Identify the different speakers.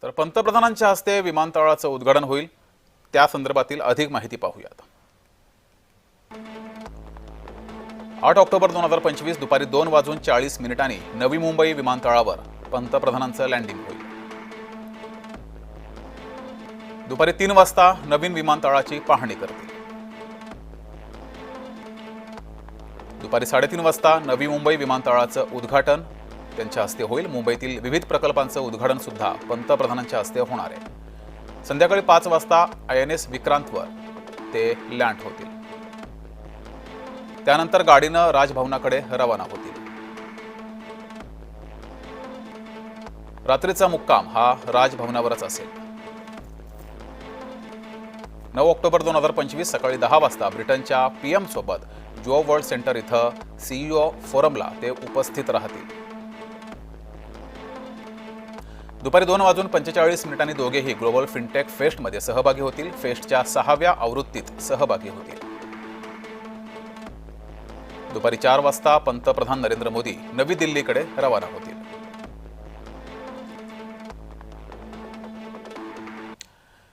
Speaker 1: तर पंतप्रधानांच्या हस्ते विमानतळाचं उद्घाटन होईल। त्या संदर्भातील अधिक माहिती पाहूयात। 8 ऑक्टोबर 2025 दुपारी 2:40 नवी मुंबई विमानतळावर पंतप्रधानांचं लँडिंग होईल। दुपारी 3 वाजता नवीन विमानतळाची पाहणी करतील। दुपारी 3:30 वाजता नवी मुंबई विमानतळाचं उद्घाटन त्यांच्या हस्ते होईल। मुंबईतील विविध प्रकल्पांचं उद्घाटन सुद्धा पंतप्रधानांच्या हस्ते होणार आहे। संध्याकाळी 5 वाजता INS विक्रांतवर ते लँड होतील। त्यानंतर गाडीनं राजभवनाकडे रवाना होतील। रात्रीचा मुक्काम हा राजभवनावरच असेल। 9 ऑक्टोबर 2025 सकाळी 10 वाजता ब्रिटनच्या PM सोबत जो वर्ल्ड सेंटर इथं CEO फोरमला ते उपस्थित राहतील। दुपारी 2:45 दोघेही ग्लोबल फिनटेक फेस्टमध्ये सहभागी होतील। फेस्टच्या 6व्या आवृत्तीत सहभागी होतील। दुपारी 4 वाजता पंतप्रधान नरेंद्र मोदी नवी दिल्लीकडे रवाना होतील।